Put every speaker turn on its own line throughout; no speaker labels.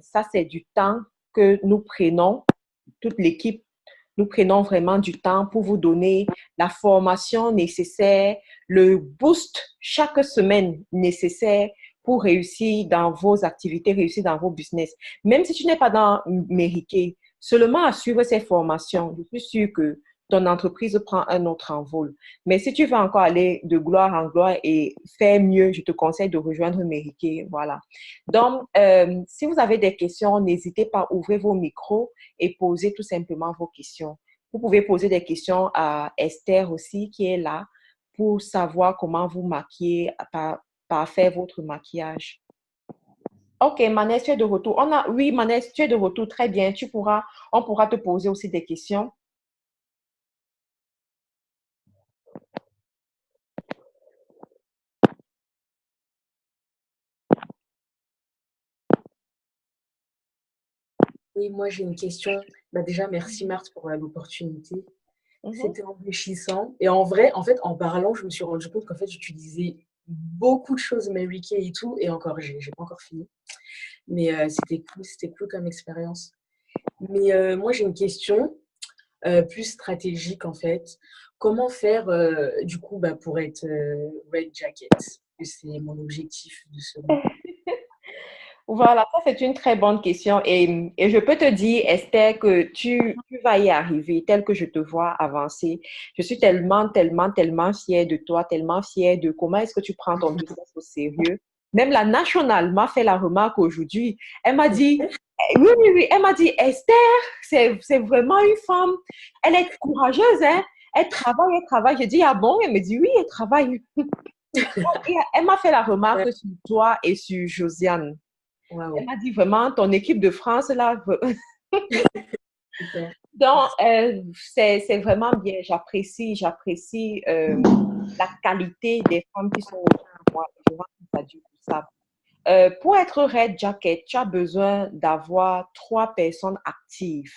Ça, c'est du temps que nous prenons, toute l'équipe, nous prenons vraiment du temps pour vous donner la formation nécessaire, le boost chaque semaine nécessaire pour réussir dans vos activités, réussir dans vos business. Même si tu n'es pas dans Mériquet, seulement à suivre ces formations, je suis sûre que ton entreprise prend un autre envol. Mais si tu veux encore aller de gloire en gloire et faire mieux, je te conseille de rejoindre Mériquet. Voilà. Donc, si vous avez des questions, n'hésitez pas à ouvrir vos micros et poser tout simplement vos questions. Vous pouvez poser des questions à Esther aussi, qui est là, pour savoir comment vous maquiller, par faire votre maquillage. Ok, Manès, tu es de retour. Oui, Manès, tu es de retour. Très bien. On pourra te poser aussi des questions.
Oui, moi j'ai une question. Bah, déjà, merci Marthe pour l'opportunité.
Mhm.
C'était enrichissant. Et en vrai, en fait, en parlant, je me suis rendu compte qu'en fait, j'utilisais beaucoup de choses Mary Kay et tout. Et encore, j'ai pas encore fini. Mais c'était cool comme expérience. Mais moi, j'ai une question plus stratégique en fait. Comment faire du coup bah, pour être Red Jacket? Parce que c'est mon objectif de ce mois.
Voilà, ça c'est une très bonne question et je peux te dire, Esther, que tu vas y arriver tel que je te vois avancer. Je suis tellement, tellement, tellement fière de toi, tellement fière de comment est-ce que tu prends ton business au sérieux. Même la nationale m'a fait la remarque aujourd'hui. Elle m'a dit, oui, oui, oui, elle m'a dit, Esther, c'est vraiment une femme, elle est courageuse, hein? Elle travaille, elle travaille. J'ai dit, ah bon? Elle me dit, oui, elle travaille. Et elle m'a fait la
Ouais,
remarque sur toi et sur Josiane. Elle
waouh,
m'a dit vraiment, ton équipe de France, là.
super.
Donc,
Merci.
c'est vraiment bien. J'apprécie la qualité des femmes qui sont autour de moi. Je rends grâce à Dieu pour ça. Pour être Red Jacket, tu as besoin d'avoir 3 personnes actives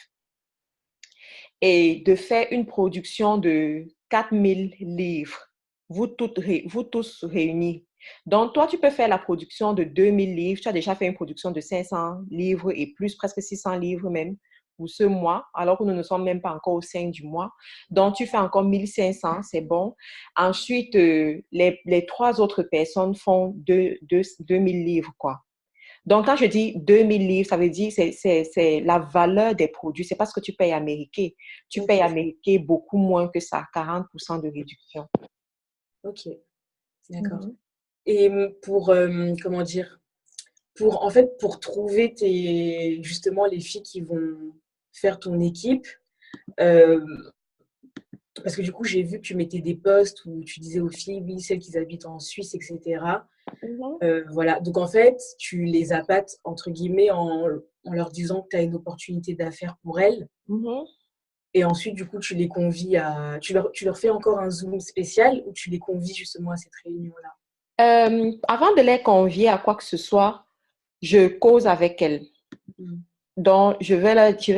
et de faire une production de 4 000 livres, vous tous réunis. Donc, toi, tu peux faire la production de 2 000 livres. Tu as déjà fait une production de 500 livres et plus, presque 600 livres même pour ce mois, alors que nous ne sommes même pas encore au 5 du mois. Donc, tu fais encore 1 500, c'est bon. Ensuite, les 3 autres personnes font 2 000 livres, quoi. Donc, quand je dis 2 000 livres, ça veut dire que c'est la valeur des produits. C'est parce que tu payes américain. Tu
Ok,
payes américain beaucoup moins que ça, 40% de réduction.
ok, d'accord.
Mhm.
Et pour, comment dire, pour, en fait, pour trouver justement les filles qui vont faire ton équipe, euh, parce que du coup, j'ai vu que tu mettais des posts où tu disais aux filles, oui, celles qui habitent en Suisse, etc.
Mhm.
Voilà. Donc, en fait, tu les appâtes, entre guillemets, en leur disant que tu as une opportunité d'affaires pour elles.
Mhm.
Et ensuite, du coup, tu les convies à. Tu leur fais encore un Zoom spécial où tu les convies justement à cette réunion-là.
Avant de les convier à quoi que ce soit, je cause avec elles.
Mm.
Donc, je vais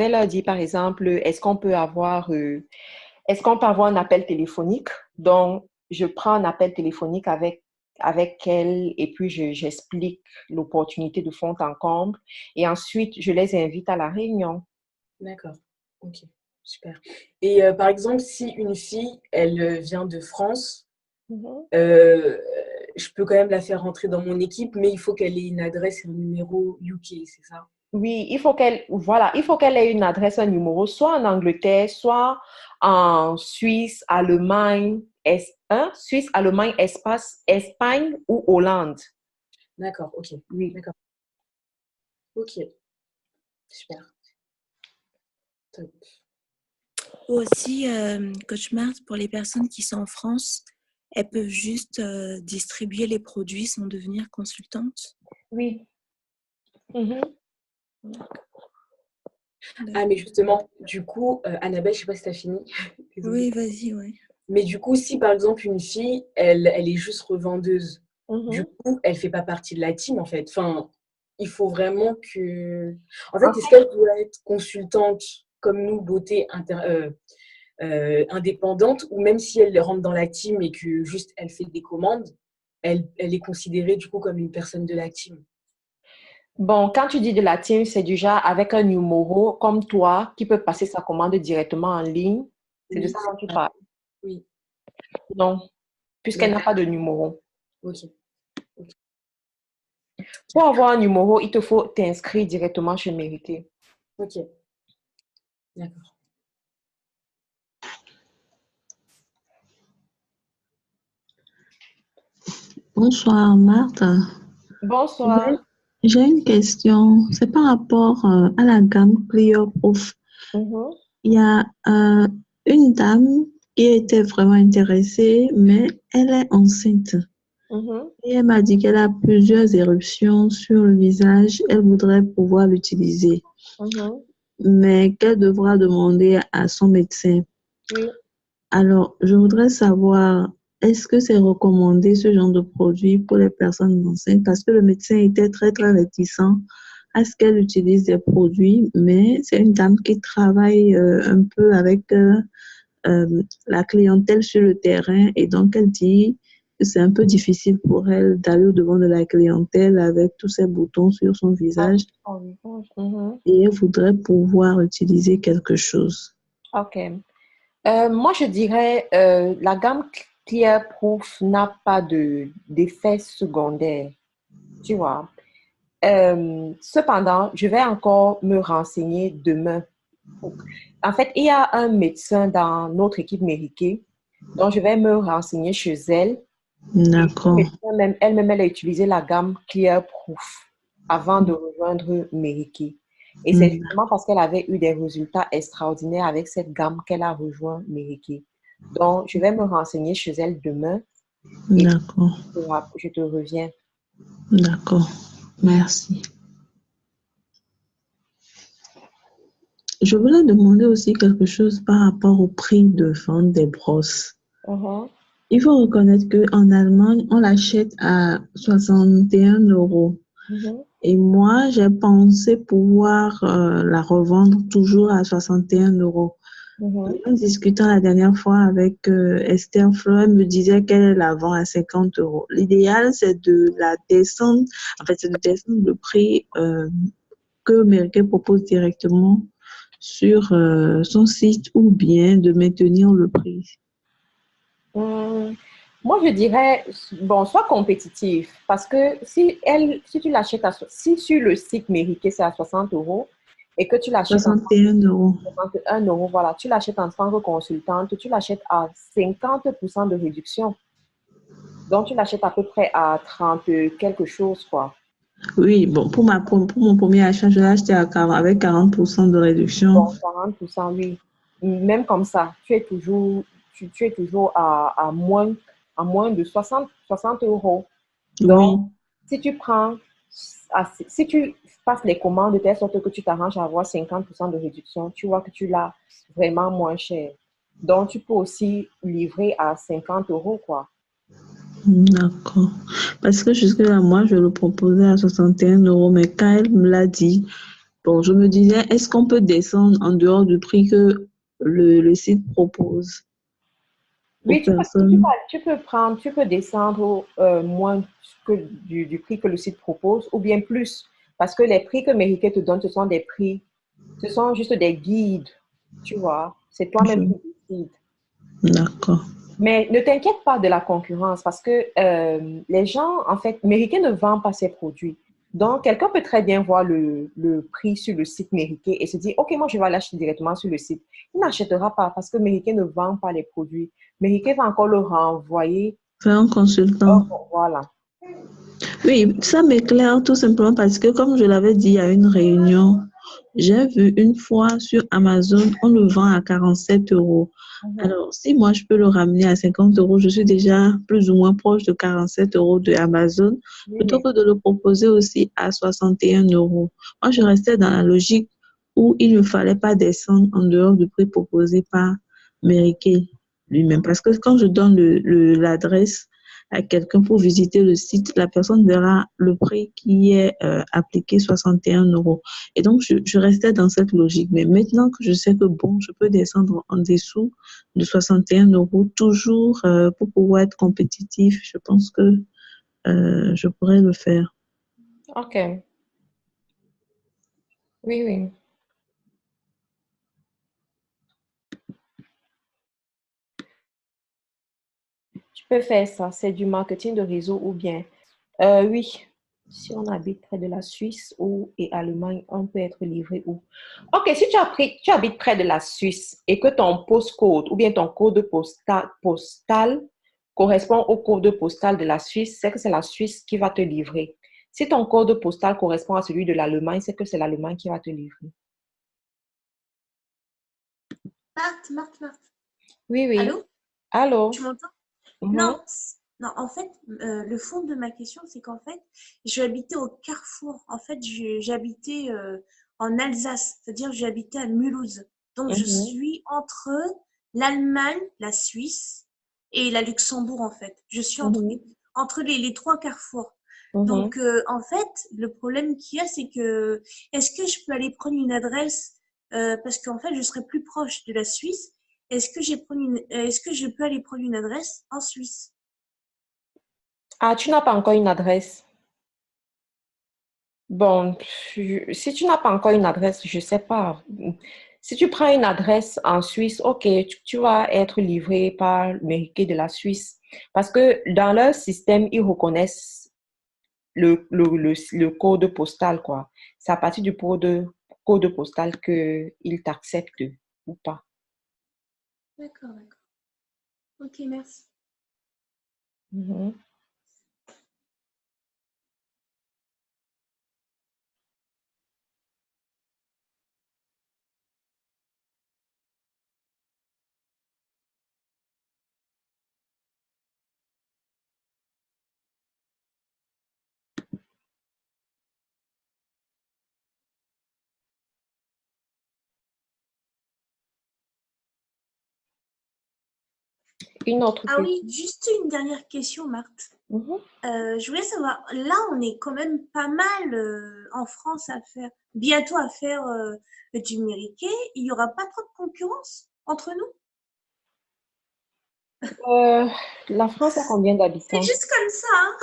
leur dire, par exemple, est-ce qu'on peut avoir un appel téléphonique? Donc, je prends un appel téléphonique avec elles et puis j'explique l'opportunité de fond en comble. Et ensuite, je les invite à la réunion.
D'accord. Ok. Super. Et par exemple, si une fille, elle vient de France,
Mhm.
euh, je peux quand même la faire rentrer dans mon équipe, mais il faut qu'elle ait une adresse et un numéro UK, c'est ça?
Oui, il faut qu'elle ait une adresse, un numéro, soit en Angleterre, soit en Suisse, Allemagne, Suisse, Allemagne, Espagne ou Hollande.
D'accord, ok.
Oui.
D'accord. Ok, super. Top.
Ou aussi, Coach Marthe, pour les personnes qui sont en France, elles peuvent juste distribuer les produits sans devenir consultantes.
Oui. Mhm.
Ah, mais justement, du coup, Annabelle, je sais pas si tu as fini. Désolée.
Oui, vas-y, ouais.
Mais du coup, si par exemple une fille, elle est juste revendeuse, du
Mhm.
coup, elle fait pas partie de la team en fait. Enfin, il faut vraiment que. En fait, est-ce
En
qu'elle doit être consultante comme nous, beauté indépendante, ou même si elle rentre dans la team et que juste elle fait des commandes, elle est considérée du coup comme une personne de la team?
Bon, quand tu dis de la team, c'est du genre avec un numéro comme toi qui peut passer sa commande directement en ligne. C'est de
Oui,
ça
c'est
dont tu
ça.
parles.
Oui,
Non, puisqu'elle
non.
n'a pas de numéro.
Ok, ok,
Pour avoir un numéro, il te faut t'inscrire directement chez Mérité.
ok, d'accord.
Bonsoir Marthe. J'ai
Bonsoir.
j'ai une question. C'est par rapport à la gamme Clear Proof.
Mhm,
Il y a une dame qui était vraiment intéressée, mais elle est enceinte.
mhm,
Et elle m'a dit qu'elle a plusieurs éruptions sur le visage. Elle voudrait pouvoir l'utiliser,
mhm.
mais qu'elle devra demander à son médecin.
Oui.
Alors, je voudrais savoir, est-ce que c'est recommandé ce genre de produit pour les personnes enceintes? Parce que le médecin était très, très réticent à ce qu'elle utilise des produits, mais c'est une dame qui travaille un peu avec la clientèle sur le terrain et donc elle dit que c'est un peu difficile pour elle d'aller au-devant de la clientèle avec tous ces boutons sur son
Ah,
visage
oh, oui. Mhm.
et elle voudrait pouvoir utiliser quelque chose.
OK. Moi, je dirais la gamme Clear Proof n'a pas d'effet secondaire, tu vois. Cependant, je vais encore me renseigner demain. En fait, il y a un médecin dans notre équipe Mériquée, donc je vais me renseigner chez elle. Et ce
D'accord.
médecin, même, elle-même, elle a utilisé la gamme Clear Proof avant de rejoindre Mériquée. Et c'est justement parce qu'elle avait eu des résultats extraordinaires avec cette gamme qu'elle a rejoint Mériquée. Donc, je vais me renseigner chez elle demain et
D'accord.
je te reviens.
D'accord. Merci. Je voulais demander aussi quelque chose par rapport au prix de vente des brosses.
Mhm,
Il faut reconnaître qu'en Allemagne, on l'achète à 61 euros.
mhm,
Et moi, j'ai pensé pouvoir la revendre toujours à 61 euros.
mhm.
En discutant la dernière fois avec Esther Flo, elle me disait qu'elle la vend à 50 euros. L'idéal, c'est de la descendre, en fait, c'est de descendre le prix que Merkel propose directement sur son site ou bien de maintenir le prix.
Hum, Moi, je dirais, bon, sois compétitif parce que si tu l'achètes si sur le site Mériquet, c'est à 60 euros et que tu l'achètes en
61 euros.
61 euros, voilà, tu l'achètes en tant que consultante, tu l'achètes à 50% de réduction. Donc, tu l'achètes à peu près à 30 quelque chose, quoi.
Oui, bon, pour mon premier achat, je l'ai acheté à 40 avec 40% de réduction.
Donc, 40%, oui. Même comme ça, tu es toujours à moins de 60 euros. Donc,
Oui,
si tu prends, si tu passes les commandes de telle sorte que tu t'arranges à avoir 50% de réduction, tu vois que tu l'as vraiment moins cher. Donc, tu peux aussi livrer à 50 euros, quoi.
d'accord. Parce que jusque-là, moi, je le proposais à 61 euros, mais quand elle me l'a dit, bon, je me disais, est-ce qu'on peut descendre en dehors du prix que le site propose aux
Oui,
personnes?
tu peux descendre moins que du prix que le site propose ou bien plus. Parce que les prix que Mériquet te donne, ce sont des prix, ce sont juste des guides, tu vois. C'est toi-même qui décides.
D'accord.
Mais ne t'inquiète pas de la concurrence parce que les gens, en fait, Mériquet ne vend pas ses produits. Donc, quelqu'un peut très bien voir le prix sur le site Mériquet et se dire, OK, moi, je vais l'acheter directement sur le site. Il n'achètera pas parce que Mériquet ne vend pas les produits. Mériquet va encore le renvoyer.
Faire un consultant.
Oh, voilà.
Oui, ça m'éclaire tout simplement parce que, comme je l'avais dit à une réunion, j'ai vu une fois sur Amazon, on le vend à 47 euros.
Mhm.
Alors, si moi je peux le ramener à 50 euros, je suis déjà plus ou moins proche de 47 euros de Amazon,
Oui,
plutôt
mais
que de le proposer aussi à 61 euros. Moi, je restais dans la logique où il ne fallait pas descendre en dehors du prix proposé par Meriké lui-même. Parce que quand je donne l'adresse, à quelqu'un pour visiter le site, la personne verra le prix qui est appliqué 61 euros. Et donc, je restais dans cette logique. Mais maintenant que je sais que bon, je peux descendre en dessous de 61 euros, toujours pour pouvoir être compétitif, je pense que je pourrais le faire.
OK. Oui, oui. Tu peux faire ça. C'est du marketing de réseau ou bien. Oui, si on habite près de la Suisse ou et Allemagne, on peut être livré où? Ok, si tu habites près de la Suisse et que ton postcode ou bien ton code postal correspond au code postal de la Suisse, c'est que c'est la Suisse qui va te livrer. Si ton code postal correspond à celui de l'Allemagne, c'est que c'est l'Allemagne qui va te livrer.
Marthe.
Oui, oui.
Allô? Tu
Allô?
m'entends?
Mhm,
Non, non, en fait, le fond de ma question, c'est qu'en fait, j'habitais au Carrefour. En fait, j'habitais en Alsace, c'est-à-dire que j'habitais à Mulhouse. Donc, je
mhm,
suis entre l'Allemagne, la Suisse et la Luxembourg, en fait. Je suis
mhm,
entre les trois carrefours.
mhm.
Donc, en fait, le problème qu'il y a, c'est que est-ce que je peux aller prendre une adresse parce qu'en fait, je serais plus proche de la Suisse. Est-ce que je peux aller prendre une adresse en Suisse?
Ah, tu n'as pas encore une adresse. Bon, si tu n'as pas encore une adresse, je ne sais pas. Si tu prends une adresse en Suisse, ok, tu vas être livré par le mairie de la Suisse. Parce que dans leur système, ils reconnaissent le code postal, quoi. C'est à partir du code postal qu'ils t'acceptent ou pas.
D'accord. Ok, merci.
Mhm. Une autre
Ah oui,
question.
juste une dernière question, Marthe.
Mhm.
Je voulais savoir, là, on est quand même pas mal en France bientôt à faire du mériquet. Il n'y aura pas trop de concurrence entre nous?
Euh, la France a combien
C'est
d'habitants?
juste comme ça, hein?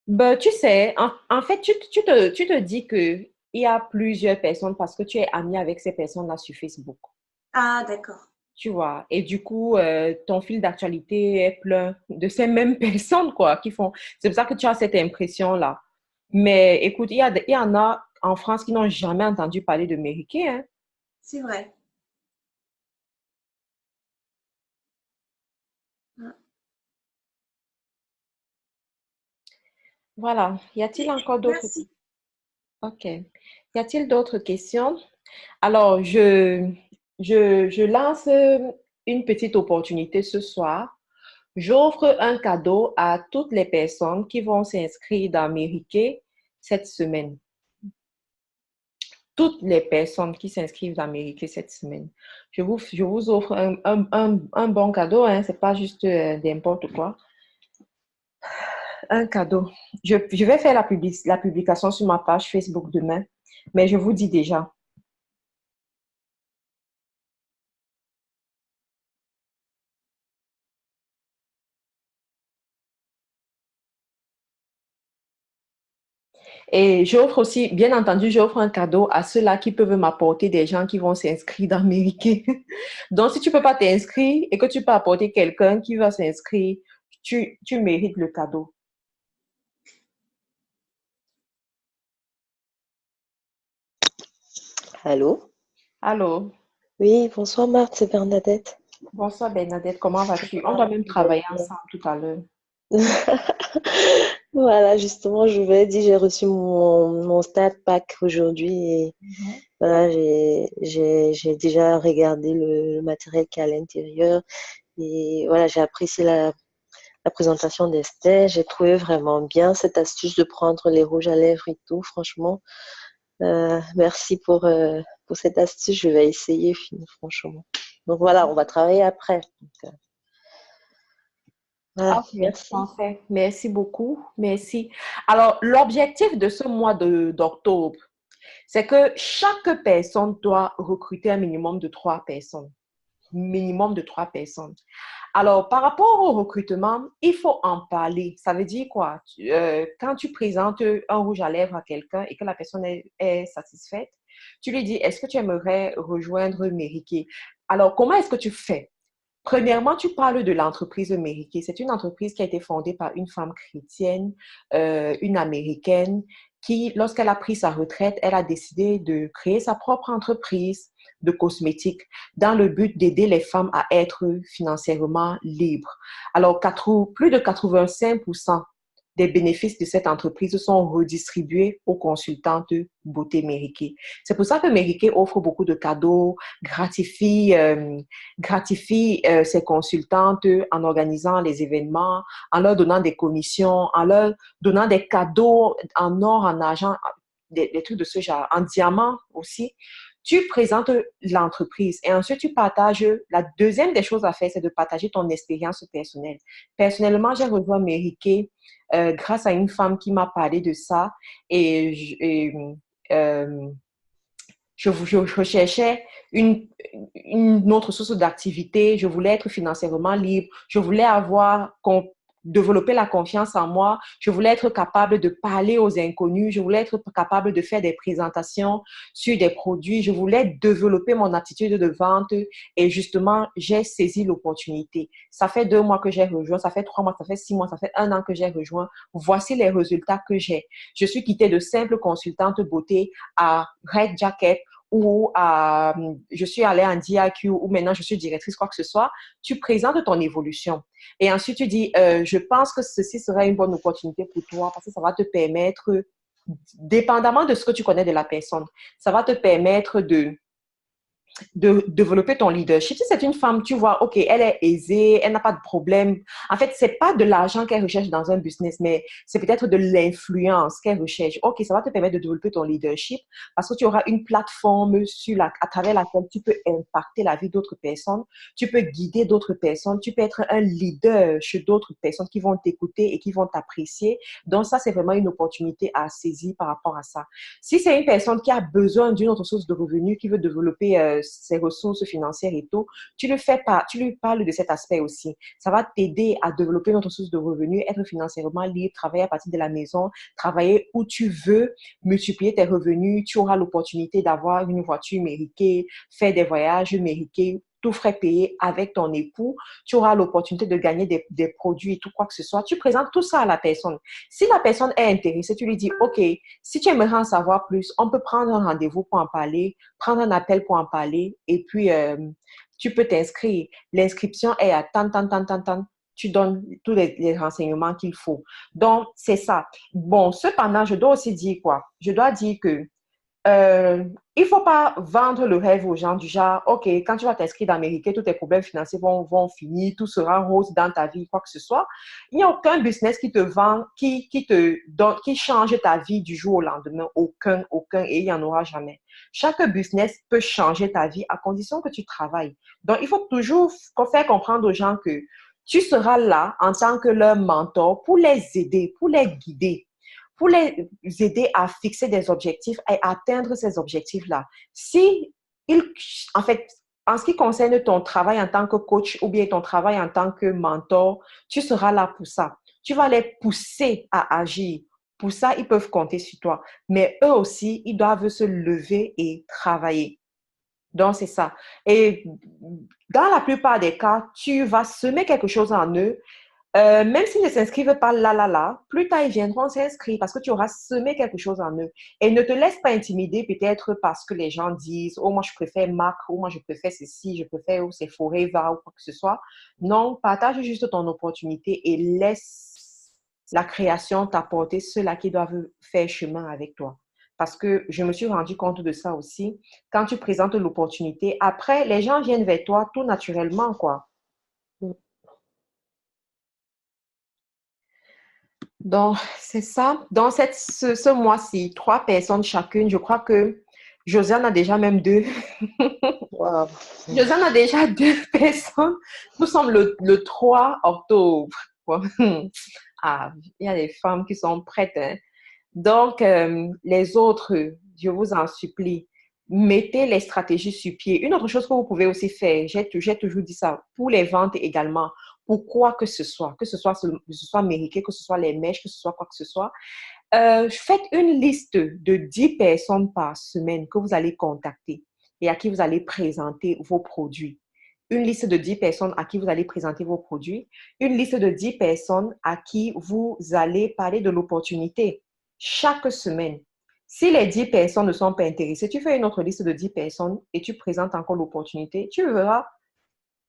Ben, tu sais, en fait, tu te dis qu'il y a plusieurs personnes parce que tu es ami avec ces personnes-là sur Facebook,
Ah, d'accord.
tu vois. Et du coup, ton fil d'actualité est plein de ces mêmes personnes, quoi, qui font. C'est pour ça que tu as cette impression-là. Mais écoute, il y en a en France qui n'ont jamais entendu parler de Mériquet, hein.
C'est vrai. Ah,
Voilà. Y
ok,
a-t-il encore d'autres?
merci.
OK. Y a-t-il d'autres questions? Alors, je lance une petite opportunité ce soir. J'offre un cadeau à toutes les personnes qui vont s'inscrire dans Mériquet cette semaine. Toutes les personnes qui s'inscrivent dans Mériquet cette semaine. Je vous offre un bon cadeau, hein, c'est pas juste n'importe quoi. Un cadeau. Je vais faire la publication sur ma page Facebook demain, mais je vous dis déjà. Et j'offre aussi, bien entendu, j'offre un cadeau à ceux-là qui peuvent m'apporter des gens qui vont s'inscrire dans Mériquet. Donc, si tu ne peux pas t'inscrire et que tu peux apporter quelqu'un qui va s'inscrire, tu mérites le cadeau.
Allô?
Allô?
Oui, bonsoir Marthe, c'est Bernadette.
Bonsoir Bernadette, comment vas-tu? On
Ah,
doit même
je vais
travailler
bien.
ensemble tout à l'heure.
Voilà, justement, je vous ai dit, j'ai reçu mon start pack aujourd'hui et
Mhm.
voilà, j'ai déjà regardé le matériel qui est à l'intérieur et voilà, j'ai apprécié la présentation d'Esther. J'ai trouvé vraiment bien cette astuce de prendre les rouges à lèvres et tout, franchement. Merci pour cette astuce, je vais essayer, franchement. Donc voilà, on va travailler après. Donc, voilà,
Ok,
merci.
parfait. Merci beaucoup. Merci. Alors, l'objectif de ce mois d'octobre, c'est que chaque personne doit recruter un minimum de 3 personnes. Minimum de 3 personnes. Alors, par rapport au recrutement, il faut en parler. Ça veut dire quoi? Quand tu présentes un rouge à lèvres à quelqu'un et que la personne est satisfaite, tu lui dis, est-ce que tu aimerais rejoindre Mary Kay? Alors, comment est-ce que tu fais? Premièrement, tu parles de l'entreprise Mary Kay. C'est une entreprise qui a été fondée par une femme chrétienne, une américaine, qui, lorsqu'elle a pris sa retraite, elle a décidé de créer sa propre entreprise de cosmétiques dans le but d'aider les femmes à être financièrement libres. Alors, plus de 85% des bénéfices de cette entreprise sont redistribués aux consultantes beauté Mary Kay. C'est pour ça que Mary Kay offre beaucoup de cadeaux, gratifie ses consultantes en organisant les événements, en leur donnant des commissions, en leur donnant des cadeaux en or, en argent, des trucs de ce genre, en diamant aussi. Tu présentes l'entreprise et ensuite tu partages. La deuxième des choses à faire, c'est de partager ton expérience personnelle. Personnellement, j'ai rejoint Mary Kay grâce à une femme qui m'a parlé de ça et euh, je recherchais une autre source d'activité. Je voulais être financièrement libre. Je voulais développer la confiance en moi. Je voulais être capable de parler aux inconnus. Je voulais être capable de faire des présentations sur des produits. Je voulais développer mon attitude de vente et justement, j'ai saisi l'opportunité. Ça fait 2 mois que j'ai rejoint, ça fait 3 mois, ça fait 6 mois, ça fait 1 an que j'ai rejoint. Voici les résultats que j'ai. Je suis quittée de simple consultante beauté à Red Jacket je suis allée en DIQ ou maintenant je suis directrice, quoi que ce soit. Tu présentes ton évolution. Et ensuite, tu dis, je pense que ceci serait une bonne opportunité pour toi parce que ça va te permettre, dépendamment de ce que tu connais de la personne, ça va te permettre de développer ton leadership. Si c'est une femme, tu vois, OK, elle est aisée, elle n'a pas de problème. En fait, c'est pas de l'argent qu'elle recherche dans un business, mais c'est peut-être de l'influence qu'elle recherche. OK, ça va te permettre de développer ton leadership parce que tu auras une plateforme à travers laquelle tu peux impacter la vie d'autres personnes, tu peux guider d'autres personnes, tu peux être un leader chez d'autres personnes qui vont t'écouter et qui vont t'apprécier. Donc, ça, c'est vraiment une opportunité à saisir par rapport à ça. Si c'est une personne qui a besoin d'une autre source de revenus, qui veut développer ses ressources financières et tout, tu lui parles de cet aspect aussi. Ça va t'aider à développer une autre source de revenus, être financièrement libre, travailler à partir de la maison, travailler où tu veux, multiplier tes revenus. Tu auras l'opportunité d'avoir une voiture méritée, faire des voyages mérités, tout frais payé avec ton époux. Tu auras l'opportunité de gagner des produits et tout quoi que ce soit. Tu présentes tout ça à la personne. Si la personne est intéressée, tu lui dis, OK, si tu aimerais en savoir plus, on peut prendre un rendez-vous pour en parler, prendre un appel pour en parler et puis tu peux t'inscrire. L'inscription est à tant. Tu donnes tous les renseignements qu'il faut. Donc, c'est ça. Bon, cependant, je dois aussi dire quoi? Je dois dire que il ne faut pas vendre le rêve aux gens du genre, OK, quand tu vas t'inscrire dans Mary Kay, tous tes problèmes financiers vont finir, tout sera rose dans ta vie, quoi que ce soit. Il n'y a aucun business qui te vend, qui te donne, qui change ta vie du jour au lendemain. Aucun, et il n'y en aura jamais. Chaque business peut changer ta vie à condition que tu travailles. Donc, il faut toujours faire comprendre aux gens que tu seras là en tant que leur mentor pour les aider, pour les guider, pour les aider à fixer des objectifs et atteindre ces objectifs-là. En fait, en ce qui concerne ton travail en tant que coach ou bien ton travail en tant que mentor, tu seras là pour ça. Tu vas les pousser à agir. Pour ça, ils peuvent compter sur toi. Mais eux aussi, ils doivent se lever et travailler. Donc, c'est ça. Et dans la plupart des cas, tu vas semer quelque chose en eux. Même s'ils ne s'inscrivent pas là, plus tard, ils viendront s'inscrire parce que tu auras semé quelque chose en eux. Et ne te laisse pas intimider peut-être parce que les gens disent, oh, moi, je préfère MAC, ou moi, je préfère ceci, je préfère Sephora ou quoi que ce soit. Non, partage juste ton opportunité et laisse la création t'apporter ceux-là qui doivent faire chemin avec toi. Parce que je me suis rendu compte de ça aussi. Quand tu présentes l'opportunité, après, les gens viennent vers toi tout naturellement, quoi. Donc, c'est ça. Dans ce mois-ci, 3 personnes chacune. Je crois que Josiane a déjà même 2.
Wow.
Josiane a déjà 2 personnes. Nous sommes le 3 octobre. Ah, il y a des femmes qui sont prêtes, hein. Donc, les autres, je vous en supplie, mettez les stratégies sur pied. Une autre chose que vous pouvez aussi faire, j'ai toujours dit ça, pour les ventes également, pour quoi que ce soit Mériquet, que ce soit les mèches, que ce soit quoi que ce soit, faites une liste de 10 personnes par semaine que vous allez contacter et à qui vous allez présenter vos produits. Une liste de 10 personnes à qui vous allez présenter vos produits. Une liste de 10 personnes à qui vous allez parler de l'opportunité chaque semaine. Si les 10 personnes ne sont pas intéressées, tu fais une autre liste de 10 personnes et tu présentes encore l'opportunité. Tu verras,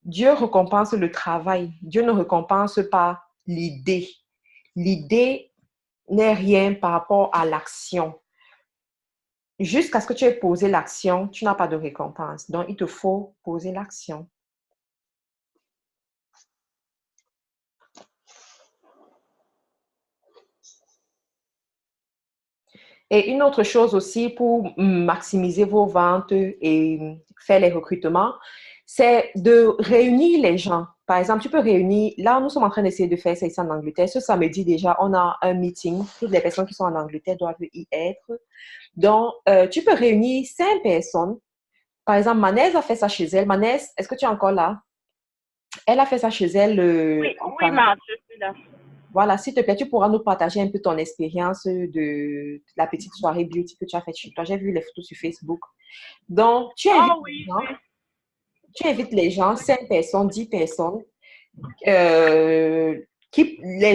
Dieu récompense le travail. Dieu ne récompense pas l'idée. L'idée n'est rien par rapport à l'action. Jusqu'à ce que tu aies posé l'action, tu n'as pas de récompense. Donc, il te faut poser l'action. Et une autre chose aussi pour maximiser vos ventes et faire les recrutements, c'est de réunir les gens. Par exemple, tu peux réunir, là, nous sommes en train d'essayer de faire ça ici en Angleterre. Ce samedi déjà, on a un meeting. Toutes les personnes qui sont en Angleterre doivent y être. Donc, tu peux réunir 5 personnes. Par exemple, Manès a fait ça chez elle. Manès, est-ce que tu es encore là? Elle a fait ça chez elle.
Oui, Marthe, je suis là.
Voilà, s'il te plaît, tu pourras nous partager un peu ton expérience de la petite soirée beauty que tu as faite chez toi. J'ai vu les photos sur Facebook. Donc, tu invites les gens, 5 personnes, 10 personnes, les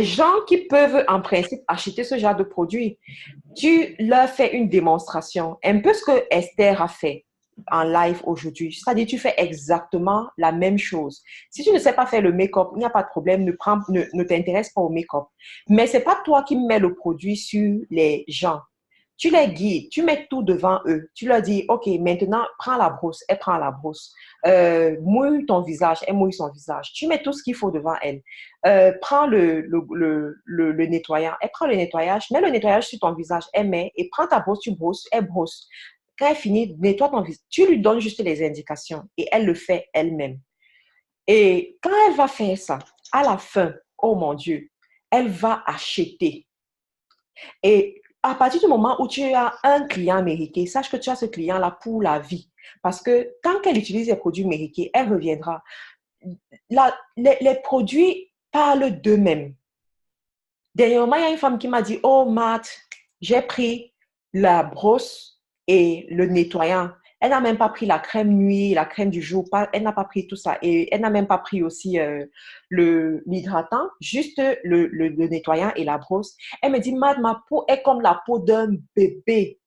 gens qui peuvent en principe acheter ce genre de produit. Tu leur fais une démonstration, un peu ce que Esther a fait en live aujourd'hui. C'est-à-dire, tu fais exactement la même chose. Si tu ne sais pas faire le make-up, il n'y a pas de problème, ne t'intéresse pas au make-up. Mais ce n'est pas toi qui mets le produit sur les gens. Tu les guides, tu mets tout devant eux. Tu leur dis, OK, maintenant, prends la brosse. Elle prend la brosse. Mouille ton visage. Elle mouille son visage. Tu mets tout ce qu'il faut devant elle. Prends le nettoyant. Elle prend le nettoyage. Mets le nettoyage sur ton visage. Elle met et prends ta brosse, tu brosses. Elle brosse. Quand elle finit, nettoie ton visage. Tu lui donnes juste les indications et elle le fait elle-même. Et quand elle va faire ça, à la fin, oh mon Dieu, elle va acheter. Et à partir du moment où tu as un client mériqué, sache que tu as ce client-là pour la vie. Parce que tant qu'elle utilise les produits mériqués, elle reviendra. Les produits parlent d'eux-mêmes. Dernièrement, il y a une femme qui m'a dit, oh Matt, j'ai pris la brosse et le nettoyant. Elle n'a même pas pris la crème nuit, la crème du jour. Elle n'a pas pris tout ça. Et elle n'a même pas pris aussi l'hydratant, juste le nettoyant et la brosse. Elle me dit, Matt, ma peau est comme la peau d'un bébé.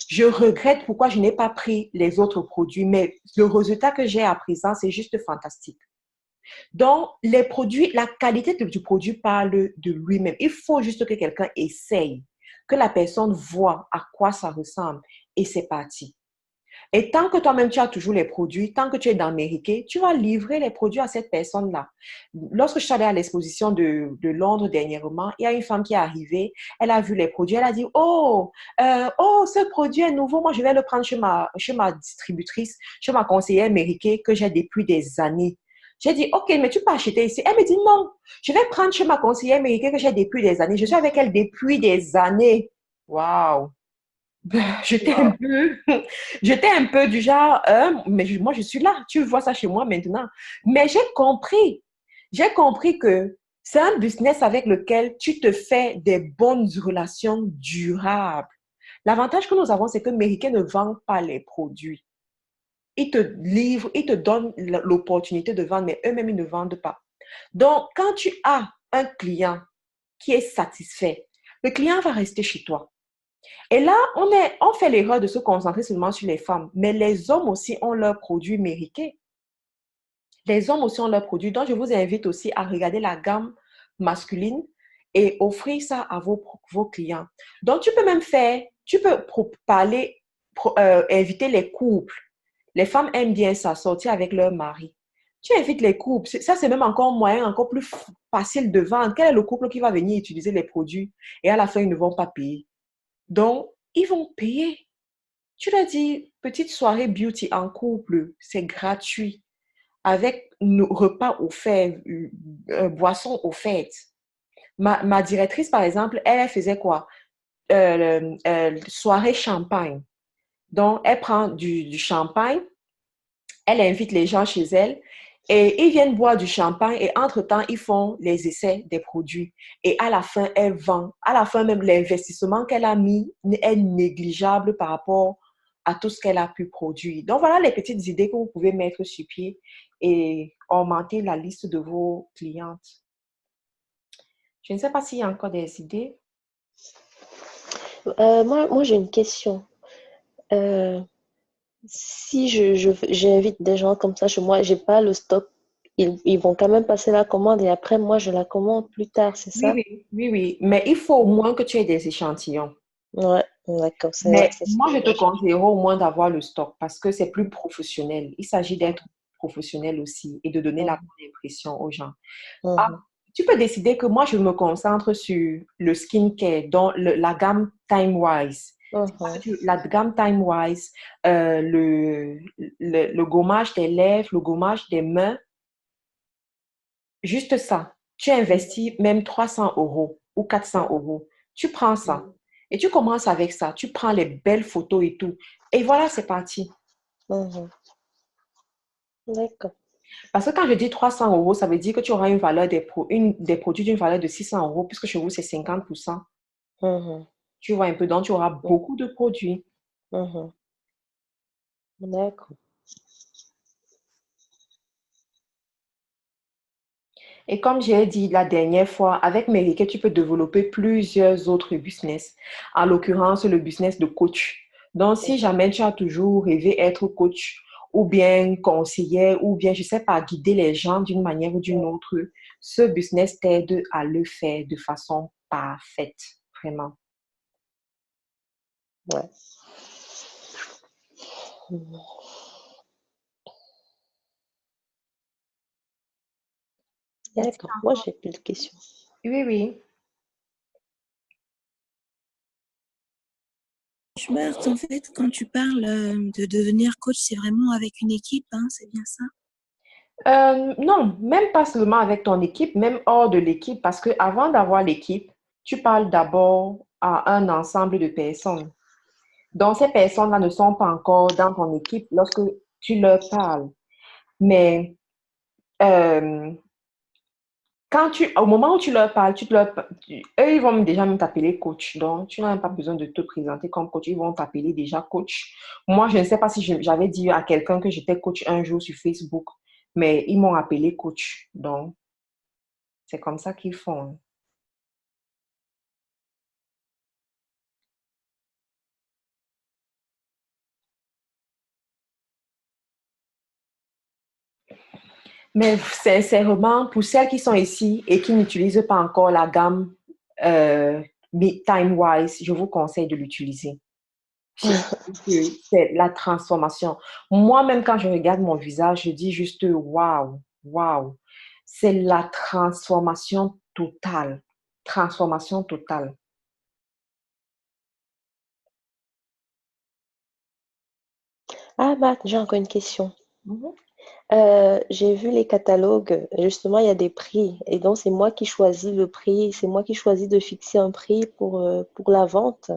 Je regrette pourquoi je n'ai pas pris les autres produits, mais le résultat que j'ai à présent, c'est juste fantastique. Donc, les produits, la qualité du produit parle de lui-même. Il faut juste que quelqu'un essaye, que la personne voit à quoi ça ressemble et c'est parti. Et tant que toi-même, tu as toujours les produits, tant que tu es dans Mériquet, tu vas livrer les produits à cette personne-là. Lorsque je suis allée à l'exposition de Londres dernièrement, il y a une femme qui est arrivée, elle a vu les produits, elle a dit, oh, ce produit est nouveau, moi je vais le prendre chez ma distributrice, chez ma conseillère Mériquet que j'ai depuis des années. J'ai dit, OK, mais tu peux acheter ici. Elle me dit, non, je vais prendre chez ma conseillère Mériquet que j'ai depuis des années. Je suis avec elle depuis des années. Waouh! J'étais un peu du genre, mais moi je suis là, tu vois ça chez moi maintenant. Mais j'ai compris que c'est un business avec lequel tu te fais des bonnes relations durables. L'avantage que nous avons, c'est que Mériquet ne vend pas les produits. Ils te livrent, ils te donnent l'opportunité de vendre, mais eux-mêmes, ils ne vendent pas. Donc, quand tu as un client qui est satisfait, le client va rester chez toi. Et là, on fait l'erreur de se concentrer seulement sur les femmes, mais les hommes aussi ont leurs produits mérités. Les hommes aussi ont leurs produits. Donc, je vous invite aussi à regarder la gamme masculine et offrir ça à vos clients. Donc, tu peux même inviter les couples. Les femmes aiment bien ça, sortir avec leur mari. Tu invites les couples. Ça, c'est même encore un moyen encore plus facile de vendre. Quel est le couple qui va venir utiliser les produits et à la fin, ils ne vont pas payer? Donc, ils vont payer. Tu leur dis, petite soirée beauty en couple, c'est gratuit. Avec nos repas offerts, boissons offertes. Ma directrice, par exemple, elle faisait quoi? Soirée champagne. Donc, elle prend du champagne, elle invite les gens chez elle et ils viennent boire du champagne et entre-temps, ils font les essais des produits. Et à la fin, elle vend. À la fin, même l'investissement qu'elle a mis est négligeable par rapport à tout ce qu'elle a pu produire. Donc, voilà les petites idées que vous pouvez mettre sur pied et augmenter la liste de vos clientes. Je ne sais pas s'il y a encore des idées.
Moi j'ai une question. Euh, Si j'invite des gens comme ça chez moi, j'ai pas le stock, ils vont quand même passer la commande et après, moi, je la commande plus tard, c'est
Oui,
ça?
oui, oui, oui. Mais il faut au moins que tu aies des échantillons.
Ouais, d'accord,
Mais
c'est ce
moi,
que
je te
moi je
conseillerais au moins d'avoir le stock parce que c'est plus professionnel. Il s'agit d'être professionnel aussi et de donner la
Mhm,
bonne impression aux gens. Ah,
mhm,
tu peux décider que moi, je me concentre sur le skincare, donc la gamme Time Wise.
mhm.
La gamme Time Wise, le gommage des lèvres, le gommage des mains, juste ça. Tu investis même 300 euros ou 400 euros. Tu prends ça et tu commences avec ça. Tu prends les belles photos et tout. Et voilà, c'est parti.
Mhm. D'accord.
Parce que quand je dis 300 euros, ça veut dire que tu auras une valeur des produits d'une valeur de 600 euros, puisque chez vous, c'est 50%.
Mhm,
Tu vois un peu, donc tu auras beaucoup de produits.
mhm. D'accord.
Et comme j'ai dit la dernière fois, avec Mérique, tu peux développer plusieurs autres business. En l'occurrence, le business de coach. Donc, si jamais tu as toujours rêvé être coach ou bien conseiller ou bien, je sais pas, guider les gens d'une manière ou d'une autre, ce business t'aide à le faire de façon parfaite. Vraiment.
Ouais. Mhm. D'accord. Moi, j'ai plus de questions.
Oui, oui.
Schmerz, en fait, quand tu parles de devenir coach, c'est vraiment avec une équipe, hein, c'est bien ça?
Non, même pas seulement avec ton équipe, même hors de l'équipe, parce que avant d'avoir l'équipe, tu parles d'abord à un ensemble de personnes. Donc, ces personnes-là ne sont pas encore dans ton équipe lorsque tu leur parles. Mais euh, au moment où tu leur parles, eux, ils vont déjà même t'appeler coach. Donc, tu n'as même pas besoin de te présenter comme coach. Ils vont t'appeler déjà coach. Moi, je ne sais pas si j'avais dit à quelqu'un que j'étais coach un jour sur Facebook, mais ils m'ont appelé coach. Donc, c'est comme ça qu'ils font. Mais sincèrement, pour celles qui sont ici et qui n'utilisent pas encore la gamme euh, TimeWise, je vous conseille de l'utiliser. C'est la transformation. Moi-même, quand je regarde mon visage, je dis juste waouh, waouh. C'est la transformation totale. Transformation totale.
Ah, bah, j'ai encore une question.
Mhm.
J'ai vu les catalogues, justement, il y a des prix. Et donc, c'est moi qui choisis le prix, c'est moi qui choisis de fixer un prix pour la vente.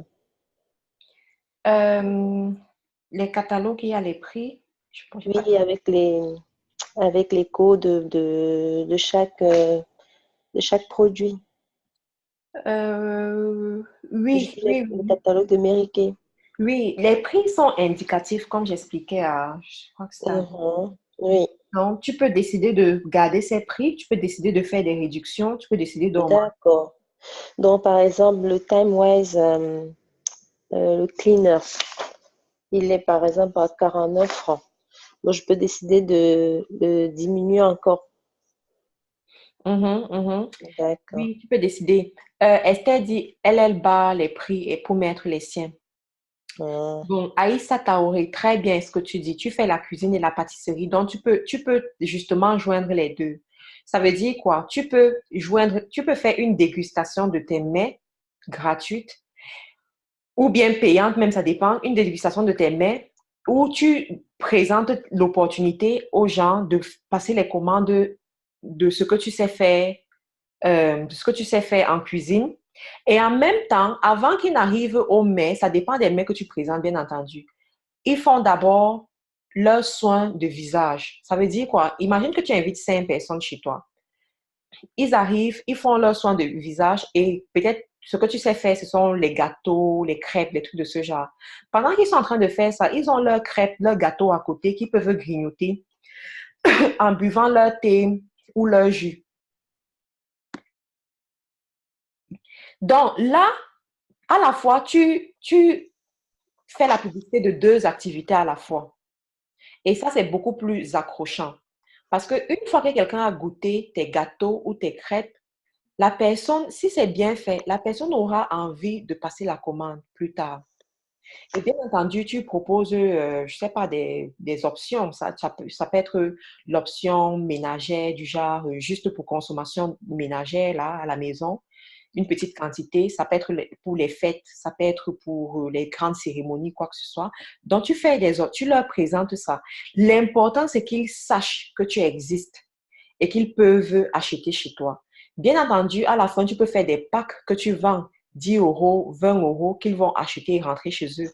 Euh, les catalogues, il y a les prix. Je ne sais pas.
Oui, avec les codes de chaque produit.
Euh,
J'ai
oui,
vu
oui,
le
oui.
catalogue de Mary Kay.
Oui, les prix sont indicatifs, comme j'expliquais je crois que c'était
Mhm. Oui,
donc, tu peux décider de garder ces prix, tu peux décider de faire des réductions, tu peux décider d'augmenter.
d'accord. Donc, par exemple, le TimeWise, le cleaner, il est par exemple à 49 francs. Donc, je peux décider de diminuer encore.
Mhm, mhm.
D'accord.
Oui, tu peux décider. Esther dit, elle bat les prix et pour mettre les siens.
Mhm.
Bon, Aïssa Taoré, très bien ce que tu dis. Tu fais la cuisine et la pâtisserie, donc tu peux justement joindre les deux. Ça veut dire quoi? Tu peux faire une dégustation de tes mets gratuite ou bien payante, même ça dépend, une dégustation de tes mets où tu présentes l'opportunité aux gens de passer les commandes de ce que tu sais faire, de ce que tu sais faire en cuisine. Et en même temps, avant qu'ils n'arrivent aux mets, ça dépend des mets que tu présentes, bien entendu. ils font d'abord leurs soins de visage. Ça veut dire quoi? Imagine que tu invites 5 personnes chez toi. Ils arrivent, ils font leurs soins de visage et peut-être ce que tu sais faire, ce sont les gâteaux, les crêpes, les trucs de ce genre. Pendant qu'ils sont en train de faire ça, ils ont leurs crêpes, leurs gâteaux à côté qu'ils peuvent grignoter en buvant leur thé ou leur jus. Donc là, à la fois, tu fais la publicité de 2 activités à la fois. Et ça, c'est beaucoup plus accrochant. Parce qu'une fois que quelqu'un a goûté tes gâteaux ou tes crêpes, la personne, si c'est bien fait, la personne aura envie de passer la commande plus tard. Et bien entendu, tu proposes, je ne sais pas, des options. Ça peut être l'option ménagère du genre juste pour consommation ménagère là, à la maison, une petite quantité. Ça peut être pour les fêtes, ça peut être pour les grandes cérémonies, quoi que ce soit. Donc, tu leur présentes ça. L'important, c'est qu'ils sachent que tu existes et qu'ils peuvent acheter chez toi. Bien entendu, à la fin, tu peux faire des packs que tu vends 10 euros, 20 euros qu'ils vont acheter et rentrer chez eux.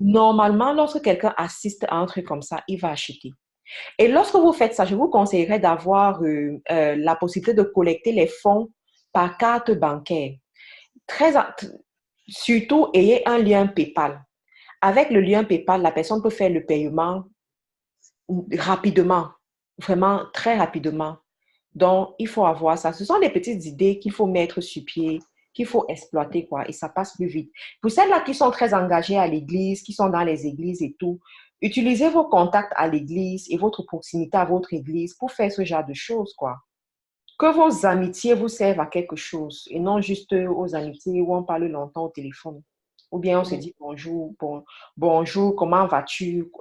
Normalement, lorsque quelqu'un assiste à un truc comme ça, il va acheter. Et lorsque vous faites ça, je vous conseillerais d'avoir la possibilité de collecter les fonds par carte bancaire. Surtout, ayez un lien PayPal. Avec le lien PayPal, la personne peut faire le paiement rapidement, vraiment très rapidement. Donc, il faut avoir ça. Ce sont des petites idées qu'il faut mettre sur pied, qu'il faut exploiter, quoi, et ça passe plus vite. Pour celles-là qui sont très engagées à l'église, qui sont dans les églises et tout, utilisez vos contacts à l'église et votre proximité à votre église pour faire ce genre de choses, quoi. Que vos amitiés vous servent à quelque chose et non juste aux amitiés où on parle longtemps au téléphone. Ou bien on se dit bonjour, bonjour, comment vas-tu?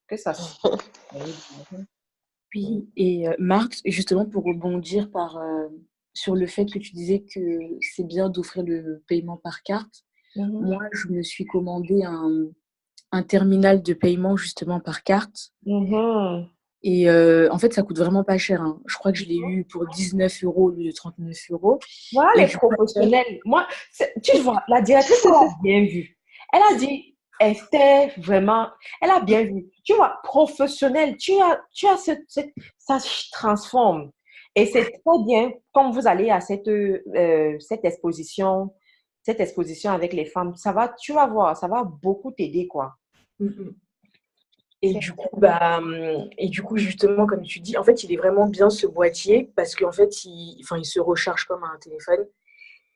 Que ça se...
Oui, et Marthe, justement pour rebondir sur le fait que tu disais que c'est bien d'offrir le paiement par carte, moi je me suis commandé un terminal de paiement justement par carte. Et en fait, ça coûte vraiment pas cher, hein. Je crois que je l'ai eu pour 19 euros au lieu de 39 euros.
Voilà,
Et
les professionnels. Moi, tu vois, la directrice, elle a bien vu. Elle a dit, Esther, vraiment, elle a bien vu. Tu vois, professionnel, ça se transforme. Et c'est très bien, quand vous allez à cette exposition avec les femmes, tu vas voir, ça va beaucoup t'aider, quoi.
Et du coup, justement, comme tu dis, en fait, il est vraiment bien ce boîtier parce qu'en fait, il se recharge comme un téléphone.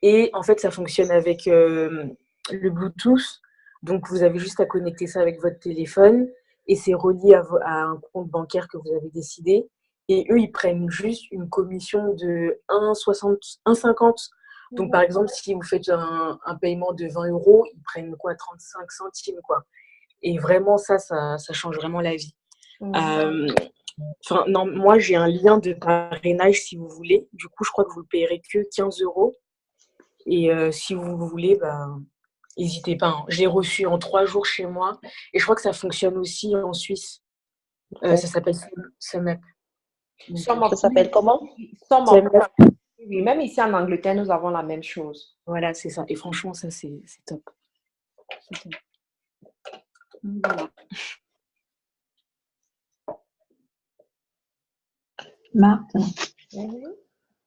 Et en fait, ça fonctionne avec le Bluetooth. Donc, vous avez juste à connecter ça avec votre téléphone et c'est relié à un compte bancaire que vous avez décidé. Et eux, ils prennent juste une commission de 1,60, 1,50. Donc, par exemple, si vous faites un paiement de 20 euros, ils prennent quoi, 35 centimes, quoi. Et vraiment, ça change vraiment la vie. Non, moi, j'ai un lien de parrainage si vous voulez. Du coup, je crois que vous ne le payerez que 15 euros. Et si vous voulez, n'hésitez pas, hein. Je l'ai reçu en 3 jours chez moi. Et je crois que ça fonctionne aussi en Suisse. Ça s'appelle SumUp.
Ça s'appelle comment?
SumUp. Oui, même ici en Angleterre, nous avons la même chose.
Voilà, c'est ça. Et franchement, ça, c'est top. C'est top. Voilà.
Marthe,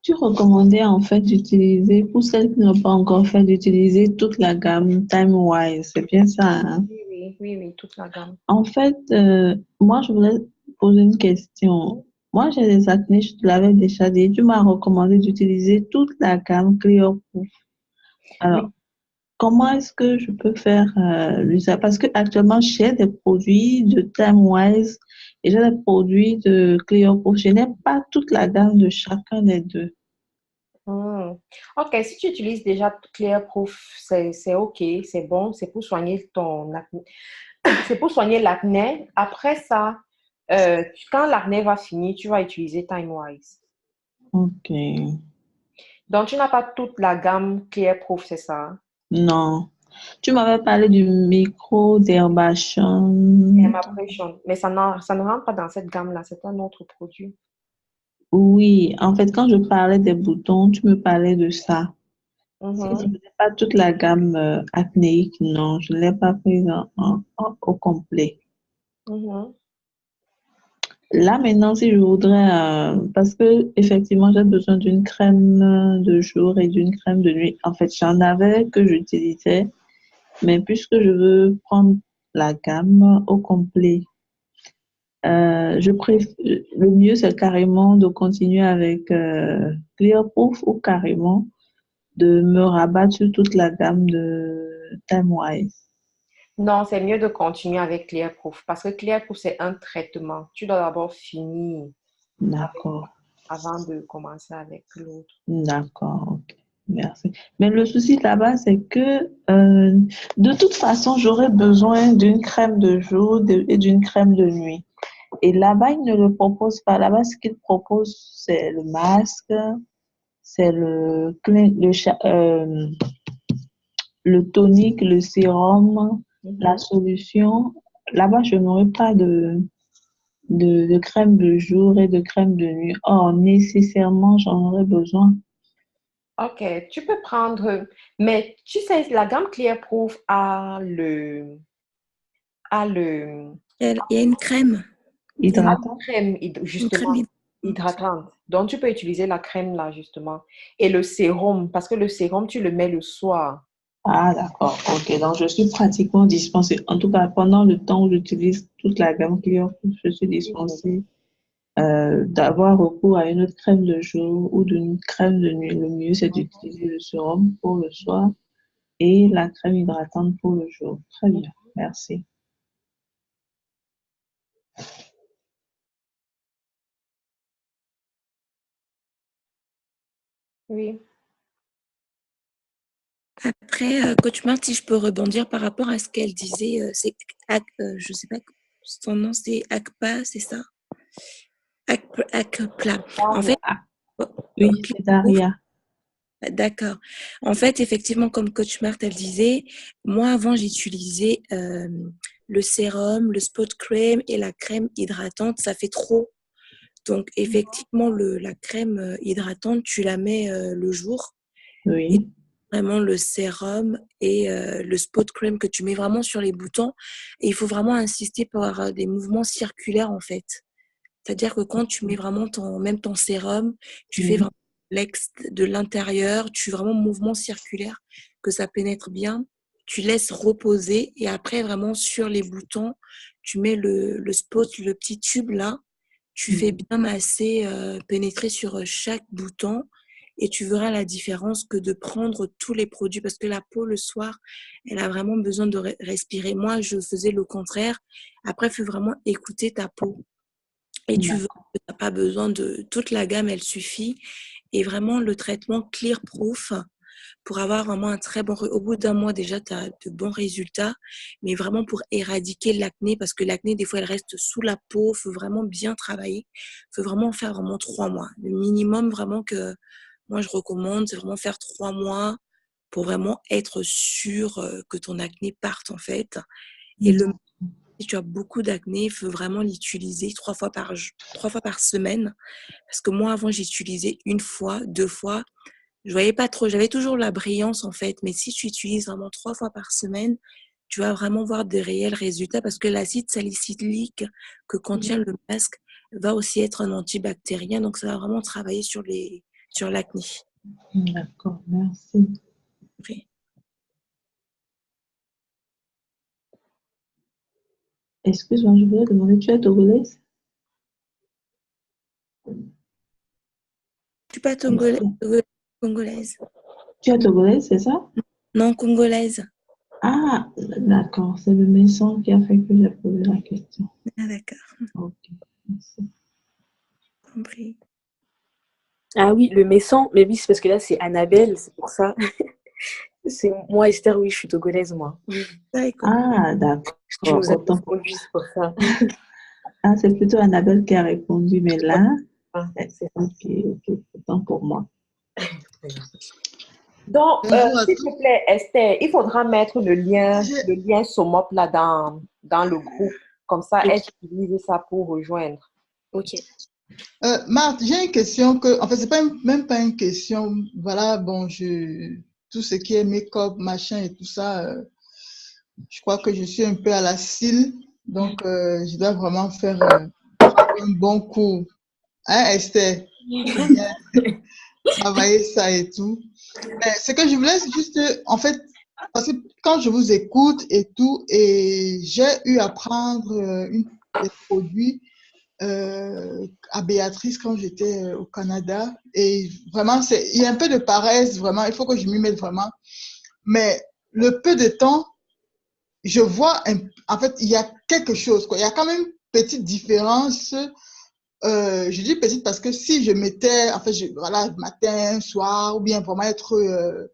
tu recommandais en fait d'utiliser, pour celles qui n'ont pas encore fait, d'utiliser toute la gamme TimeWise. C'est bien ça, hein?
Oui, toute la gamme.
En fait, moi, je voulais poser une question. Moi, j'ai des acnés, je te l'avais déjà dit. Tu m'as recommandé d'utiliser toute la gamme Clearproof. Alors, comment est-ce que je peux faire l'usage? Parce que actuellement, j'ai des produits de TimeWise et j'ai des produits de Clearproof. Je n'ai pas toute la gamme de chacun des deux.
Ok, si tu utilises déjà Clearproof, c'est ok, c'est bon, c'est pour soigner ton acné. C'est pour soigner l'acné. Après ça, quand l'acné va finir, tu vas utiliser TimeWise.
Ok.
Donc, tu n'as pas toute la gamme Clearproof, c'est ça?
Non. Tu m'avais parlé du micro-dermation.
Mais ça ne rentre pas dans cette gamme-là, c'est un autre produit.
Oui, en fait, quand je parlais des boutons, tu me parlais de ça. Si je n'ai pas toute la gamme acnéique, non, je ne l'ai pas prise au complet.
Mhm.
Là, maintenant, si je voudrais, parce que effectivement, j'ai besoin d'une crème de jour et d'une crème de nuit. En fait, j'en avais que j'utilisais, mais puisque je veux prendre la gamme au complet, le mieux, c'est carrément de continuer avec Clearproof ou carrément de me rabattre sur toute la gamme de Timewise.
Non, c'est mieux de continuer avec Clearproof parce que Clearproof, c'est un traitement. Tu dois d'abord finir
D'accord,
avant de commencer avec l'autre.
d'accord, ok, merci. Mais le souci là-bas, c'est que de toute façon, j'aurais besoin d'une crème de jour et d'une crème de nuit. Et là-bas, ils ne le proposent pas. Là-bas, ce qu'ils proposent, c'est le masque, c'est le tonique, le sérum, la
Mhm.
solution. Là-bas, je n'aurai pas de crème de jour et de crème de nuit. Or, nécessairement, j'en aurais besoin.
Ok, tu peux prendre, mais tu sais, la gamme Clearproof a le,
Il y a une crème. Il y a
Hydratant.
crème,
une crème
justement,
hydratante.
hydratante. Donc, tu peux utiliser la crème là, justement. Et le sérum, parce que le sérum, tu le mets le soir.
Ah, d'accord. Ok, donc je suis pratiquement dispensée. En tout cas, pendant le temps où j'utilise toute la gamme Clear, je suis dispensée d'avoir recours à une autre crème de jour ou d'une crème de nuit. Le mieux, c'est d'utiliser le sérum pour le soir et la crème hydratante pour le jour. Très bien, merci.
Oui.
Après, Coach Marthe, si je peux rebondir par rapport à ce qu'elle disait, je sais pas, son nom c'est Akpa, c'est ça? Akpla. En fait,
Ah, oui, c'est Daria.
d'accord. En fait, effectivement, comme Coach Marthe, elle disait, moi avant j'utilisais le sérum, le spot cream et la crème hydratante, ça fait trop. Donc effectivement, la crème hydratante, tu la mets le jour. Et
Oui,
vraiment le sérum et le spot cream que tu mets vraiment sur les boutons. Et il faut vraiment insister par des mouvements circulaires en fait. C'est-à-dire que quand tu mets vraiment même ton sérum, tu fais
oui,
vraiment de l'intérieur, tu fais vraiment mouvement circulaire, que ça pénètre bien. Tu laisses reposer et après vraiment sur les boutons, tu mets le spot, le petit tube là, tu fais bien masser, pénétrer sur chaque bouton et tu verras la différence que de prendre tous les produits parce que la peau le soir, elle a vraiment besoin de respirer. Moi, je faisais le contraire. Après, il faut vraiment écouter ta peau. Et tu veux,
d'accord.
tu n'as pas besoin de toute la gamme, elle suffit. Et vraiment, le traitement Clear Proof, pour avoir vraiment un très bon... Au bout d'un mois, déjà, tu as de bons résultats. Mais vraiment pour éradiquer l'acné, parce que l'acné, des fois, elle reste sous la peau. Il faut vraiment bien travailler. Il faut vraiment faire vraiment 3 mois. Le minimum vraiment que moi, je recommande, c'est vraiment faire 3 mois pour vraiment être sûr que ton acné parte, en fait. Et si tu as beaucoup d'acné, il faut vraiment l'utiliser 3 fois par semaine. Parce que moi, avant, j'utilisais 1 fois, 2 fois. Je voyais pas trop. J'avais toujours la brillance, en fait. Mais si tu utilises vraiment 3 fois par semaine, tu vas vraiment voir des réels résultats parce que l'acide salicylique que contient le masque va aussi être un antibactérien. Donc, ça va vraiment travailler sur l'acné.
D'accord, merci.
Oui.
Excuse-moi, je voulais demander, tu es togolaise?
Je suis pas congolaise.
Tu es togolaise, c'est ça?
Non, congolaise.
Ah, d'accord, c'est le maison qui a fait que j'ai posé la question.
Ah, d'accord.
Ok, merci.
Compris.
Ah oui, le Messan, mais oui, c'est parce que là, c'est Annabelle, c'est pour ça. C'est moi, Esther, oui, je suis togolaise, moi.
D'accord.
Ah,
Tu
d'accord,
nous as
autant.
confondu, c'est pour ça.
Ah, c'est plutôt Annabelle qui a répondu, mais là,
Ah, c'est ça.
ok, ok, autant pour moi.
Donc,
Bonjour à
s'il
tous.
te plaît, Esther, il faudra mettre
J'ai-
le lien Somop là dans le groupe. Comme ça,
Ok,
elle utilise ça pour rejoindre.
ok.
Marthe, j'ai une question en fait, c'est pas même pas une question. Voilà, bon, tout ce qui est make-up, machin et tout ça, je crois que je suis un peu à la cile. Donc, je dois vraiment faire un bon coup. Hein, Esther? Faut bien travailler ça et tout. Mais ce que je voulais juste, en fait, parce que quand je vous écoute et tout, et j'ai eu à prendre des produits à Béatrice quand j'étais au Canada, et vraiment, il y a un peu de paresse, vraiment, il faut que je m'y mette vraiment. Mais le peu de temps, je vois, en fait, il y a quelque chose, quoi. Il y a quand même une petite différence. Je dis petite parce que si je mettais, en fait, voilà, matin, soir, ou bien vraiment être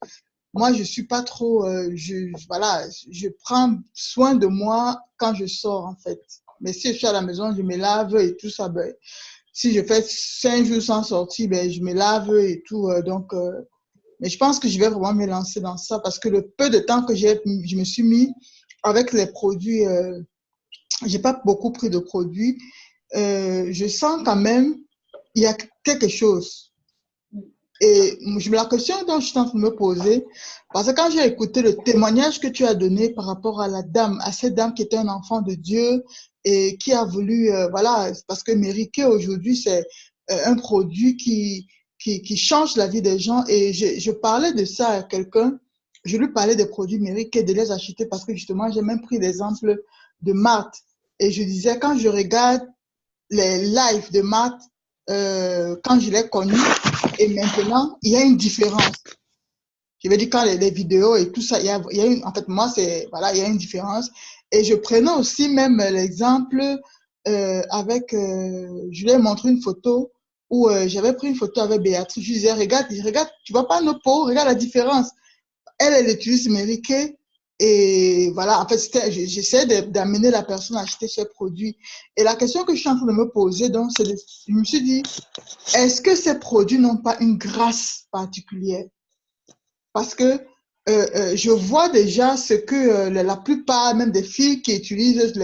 moi, je suis pas trop, voilà, je prends soin de moi quand je sors, en fait. Mais si je suis à la maison, je me lave et tout ça. Ben, si je fais 5 jours sans sortir, ben, je me lave et tout. Mais je pense que je vais vraiment me lancer dans ça parce que le peu de temps que je me suis mis avec les produits, j'ai pas beaucoup pris de produits. Je sens quand même, il y a quelque chose. Et la question dont je suis en train de me poser, parce que quand j'ai écouté le témoignage que tu as donné par rapport à la dame, à cette dame qui était un enfant de Dieu et qui a voulu, voilà, parce que Mary Kay aujourd'hui, c'est un produit qui change la vie des gens. Et je parlais de ça à quelqu'un, je lui parlais des produits Mary Kay, de les acheter parce que justement, j'ai même pris l'exemple de Marthe. Et je disais, quand je regarde les lives de Marthe, quand je l'ai connue, et maintenant, il y a une différence. Je vais dire, quand les vidéos et tout ça, en fait, moi, voilà, il y a une différence. Et je prenais aussi même l'exemple je lui ai montré une photo où j'avais pris une photo avec Béatrice. Je lui disais, regarde, tu vois pas nos peaux, regarde la différence. Elle utilise Mary Kay. Et voilà, en fait, j'essaie d'amener la personne à acheter ce produit. Et la question que je suis en train de me poser, donc, je me suis dit, est-ce que ces produits n'ont pas une grâce particulière? Parce que je vois déjà ce que la plupart, même des filles qui utilisent,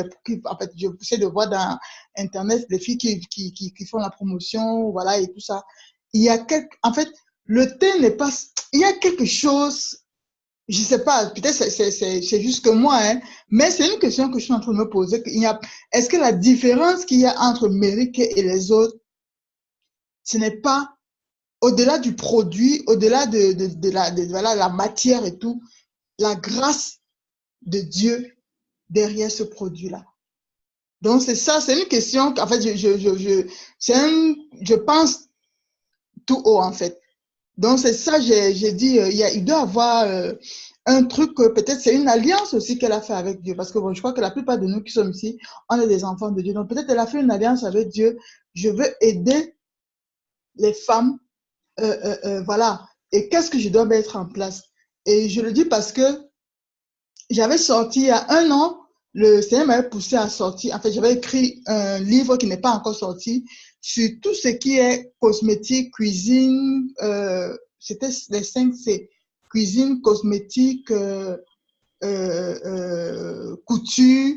en fait, je sais de voir dans Internet des filles qui font la promotion, voilà, et tout ça. En fait, le thé n'est pas, il y a quelque chose, je sais pas, peut-être c'est juste que moi, hein, mais c'est une question que je suis en train de me poser. Est-ce que la différence qu'il y a entre Mary Kay et les autres, ce n'est pas au-delà du produit, au-delà voilà, la matière et tout, la grâce de Dieu derrière ce produit-là. Donc, c'est ça, c'est une question, en fait, je pense tout haut, en fait. Donc, c'est ça, j'ai dit, il doit y avoir un truc, peut-être c'est une alliance aussi qu'elle a fait avec Dieu, parce que bon, je crois que la plupart de nous qui sommes ici, on est des enfants de Dieu. Donc, peut-être elle a fait une alliance avec Dieu. Je veux aider les femmes voilà. Et qu'est-ce que je dois mettre en place? Et je le dis parce que j'avais sorti il y a 1 an, le Seigneur m'avait poussé à sortir. En fait, j'avais écrit un livre qui n'est pas encore sorti sur tout ce qui est cosmétique, cuisine. C'était les 5 C. Cuisine, cosmétique, couture,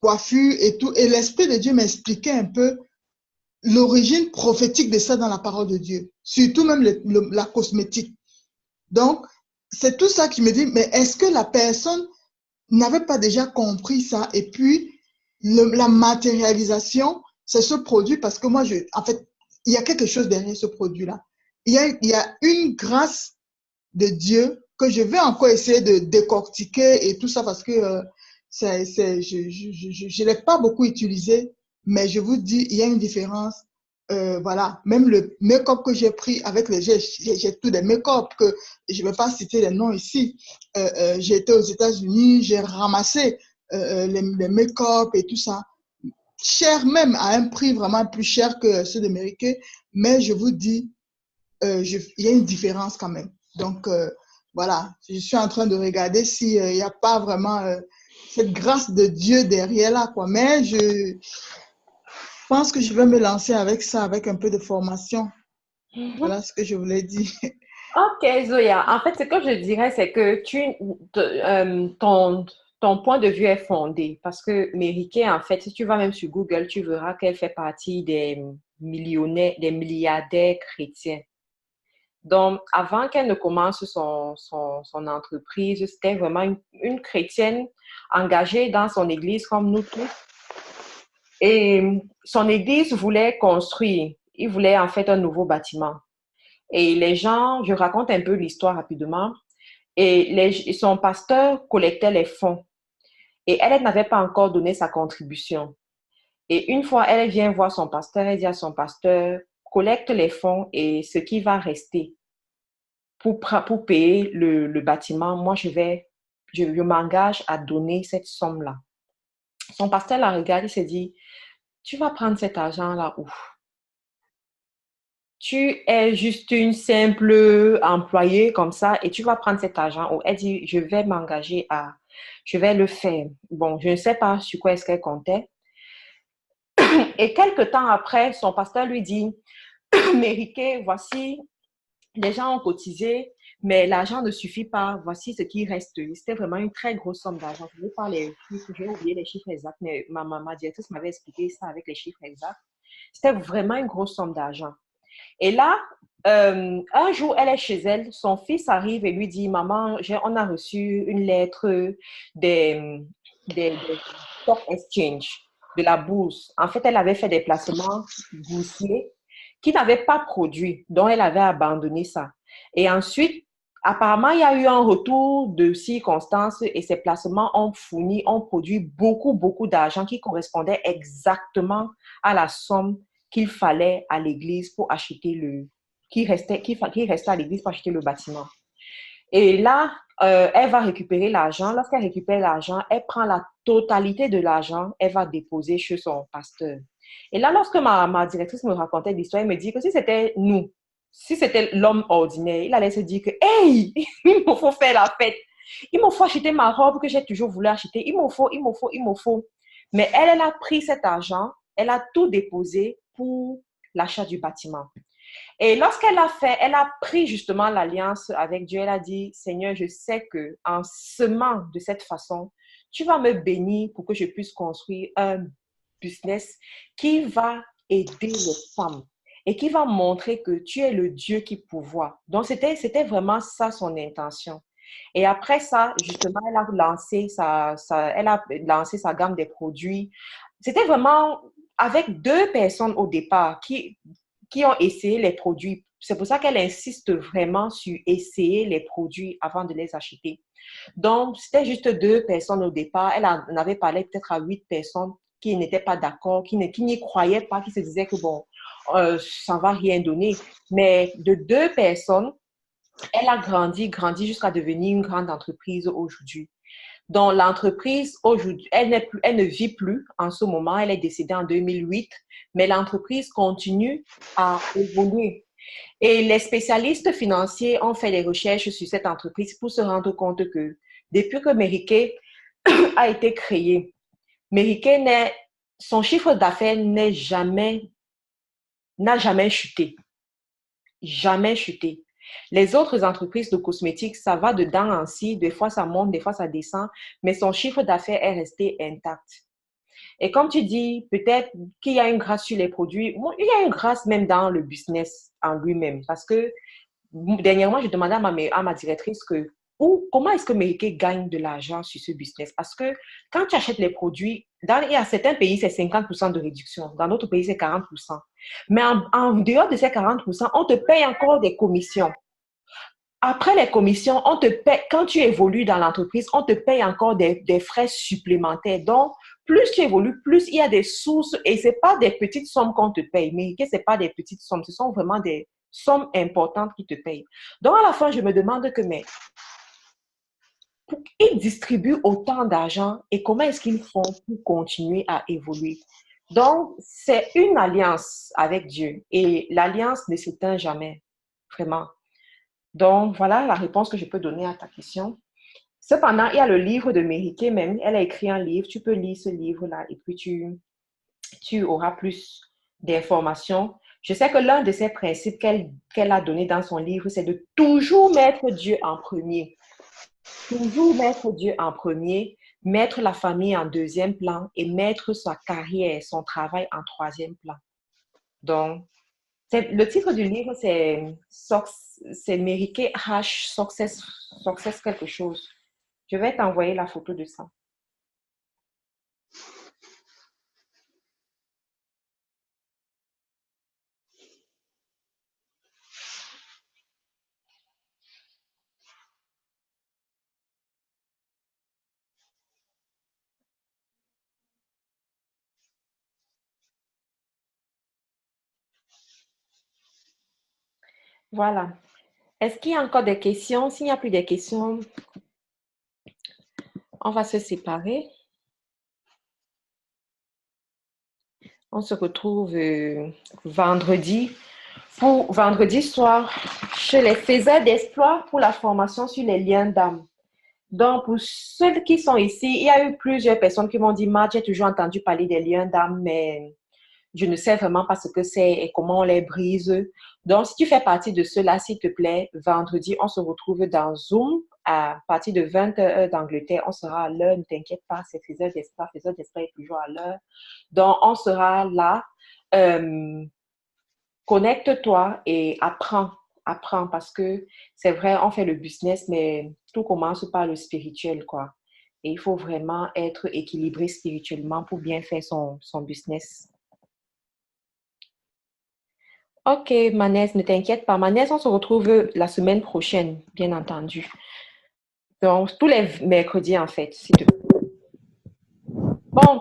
coiffure et tout. Et l'Esprit de Dieu m'expliquait un peu l'origine prophétique de ça dans la parole de Dieu, surtout même la cosmétique. Donc, c'est tout ça qui me dit, mais est-ce que la personne n'avait pas déjà compris ça? Et puis, la matérialisation, c'est ce produit parce que moi, en fait, il y a quelque chose derrière ce produit-là. Il y a une grâce de Dieu que je vais encore essayer de décortiquer et tout ça parce que je ne l'ai pas beaucoup utilisé, mais je vous dis, il y a une différence. Voilà, même le make-up que j'ai pris avec j'ai tous des make-up que je ne vais pas citer les noms ici. J'ai été aux États-Unis, j'ai ramassé les make-up et tout ça. Cher même, à un prix vraiment plus cher que ceux de Mary Kay, mais je vous dis, il y a une différence quand même. Donc, voilà, je suis en train de regarder s'il n'y a pas vraiment cette grâce de Dieu derrière là, quoi. Mais je pense que je vais me lancer avec ça, avec un peu de formation. Voilà ce que je voulais dire.
Ok, Zoya. En fait, ce que je dirais, c'est que ton point de vue est fondé parce que Mary Kay, en fait, si tu vas même sur Google, tu verras qu'elle fait partie des millionnaires, des milliardaires chrétiens. Donc, avant qu'elle ne commence son entreprise, c'était vraiment une chrétienne engagée dans son église comme nous tous. Et son église voulait construire. Il voulait en fait un nouveau bâtiment. Et les gens, je raconte un peu l'histoire rapidement, et son pasteur collectait les fonds. Et elle n'avait pas encore donné sa contribution. Et une fois, elle vient voir son pasteur, elle dit à son pasteur, collecte les fonds et ce qui va rester pour payer le bâtiment, moi, je m'engage à donner cette somme-là. Son pasteur la regarde, il se dit, tu vas prendre cet argent-là où? Tu es juste une simple employée comme ça et tu vas prendre cet argent où? Elle dit, je vais le faire. Bon, je ne sais pas sur quoi est-ce qu'elle comptait. Et quelque temps après, son pasteur lui dit, Mériké, voici, les gens ont cotisé, mais l'argent ne suffit pas. Voici ce qui reste. C'était vraiment une très grosse somme d'argent. Je ne vais pas les chiffres, j'ai oublié les chiffres exacts, mais ma directrice m'avait expliqué ça avec les chiffres exacts. C'était vraiment une grosse somme d'argent. Et là, un jour, elle est chez elle, son fils arrive et lui dit, maman, on a reçu une lettre des stock exchange, de la bourse. En fait, elle avait fait des placements boursiers qui n'avaient pas produit, donc elle avait abandonné ça. Et ensuite, apparemment, il y a eu un retour de circonstances et ces placements ont produit beaucoup, beaucoup d'argent qui correspondait exactement à la somme qu'il fallait à l'église pour acheter qui restait à l'église pour acheter le bâtiment. Et là, elle va récupérer l'argent. Lorsqu'elle récupère l'argent, elle prend la totalité de l'argent, elle va déposer chez son pasteur. Et là, lorsque ma directrice me racontait l'histoire, elle me dit que si c'était nous, si c'était l'homme ordinaire, il allait se dire que, hey, il me faut faire la fête. Il me faut acheter ma robe que j'ai toujours voulu acheter. Il me faut. Mais elle a pris cet argent, elle a tout déposé pour l'achat du bâtiment. Et lorsqu'elle a fait, elle a pris justement l'alliance avec Dieu. Elle a dit, Seigneur, je sais que en semant de cette façon, tu vas me bénir pour que je puisse construire un business qui va aider les femmes et qui va montrer que tu es le Dieu qui pourvoit. Donc, c'était vraiment ça son intention. Et après ça, justement, elle a lancé sa gamme de produits. C'était vraiment avec 2 personnes au départ qui ont essayé les produits. C'est pour ça qu'elle insiste vraiment sur essayer les produits avant de les acheter. Donc, c'était juste 2 personnes au départ. Elle en avait parlé peut-être à 8 personnes qui n'étaient pas d'accord, qui n'y croyaient pas, qui se disaient que bon, ça ne va rien donner. Mais de 2 personnes, elle a grandi jusqu'à devenir une grande entreprise aujourd'hui. Donc, l'entreprise, aujourd'hui, elle ne vit plus en ce moment. Elle est décédée en 2008, mais l'entreprise continue à évoluer. Et les spécialistes financiers ont fait des recherches sur cette entreprise pour se rendre compte que depuis que Mériké a été créé, son chiffre d'affaires n'a jamais chuté. Jamais chuté. Les autres entreprises de cosmétiques, ça va de dents en scie, des fois ça monte, des fois ça descend, mais son chiffre d'affaires est resté intact. Et comme tu dis, peut-être qu'il y a une grâce sur les produits, il y a une grâce même dans le business en lui-même, parce que dernièrement, je demandais à ma directrice comment est-ce que Mériké gagne de l'argent sur ce business? Parce que quand tu achètes les produits, il y a certains pays, c'est 50% de réduction. Dans d'autres pays, c'est 40%. Mais en dehors de ces 40%, on te paye encore des commissions. Après les commissions, on te paye, quand tu évolues dans l'entreprise, on te paye encore des frais supplémentaires. Donc, plus tu évolues, plus il y a des sources et ce n'est pas des petites sommes qu'on te paye. Mériké, ce n'est pas des petites sommes, ce sont vraiment des sommes importantes qui te payent. Donc, à la fin, je me demande mais ils distribuent autant d'argent et comment est-ce qu'ils font pour continuer à évoluer? Donc, c'est une alliance avec Dieu et l'alliance ne s'éteint jamais, vraiment. Donc, voilà la réponse que je peux donner à ta question. Cependant, il y a le livre de Mériké même. Elle a écrit un livre. Tu peux lire ce livre-là et puis tu auras plus d'informations. Je sais que l'un de ces principes qu'elle a donné dans son livre, c'est de toujours mettre Dieu en premier. Toujours mettre Dieu en premier, mettre la famille en deuxième plan et mettre sa carrière, son travail en troisième plan. Donc, le titre du livre, c'est Mériké H Success quelque chose. Je vais t'envoyer la photo de ça. Voilà. Est-ce qu'il y a encore des questions? S'il n'y a plus de questions, on va se séparer. On se retrouve vendredi pour vendredi soir chez les faiseurs d'espoir pour la formation sur les liens d'âme. Donc, pour ceux qui sont ici, il y a eu plusieurs personnes qui m'ont dit, Marc, j'ai toujours entendu parler des liens d'âme, mais je ne sais vraiment pas ce que c'est et comment on les brise. Donc, si tu fais partie de ceux-là, s'il te plaît, vendredi, on se retrouve dans Zoom à partir de 20h heure d'Angleterre. On sera à l'heure, ne t'inquiète pas, c'est faiseur d'espoir est toujours à l'heure. Donc, on sera là. Connecte-toi et apprends parce que c'est vrai, on fait le business, mais tout commence par le spirituel, quoi. Et il faut vraiment être équilibré spirituellement pour bien faire son business. Ok, Manès, ne t'inquiète pas. Manès, on se retrouve la semaine prochaine, bien entendu. Donc, tous les mercredis, en fait, s'il te plaît. Bon,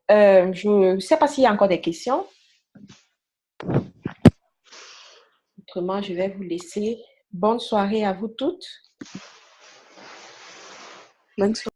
je ne sais pas s'il y a encore des questions. Autrement, je vais vous laisser. Bonne soirée à vous toutes.
Bonne soirée.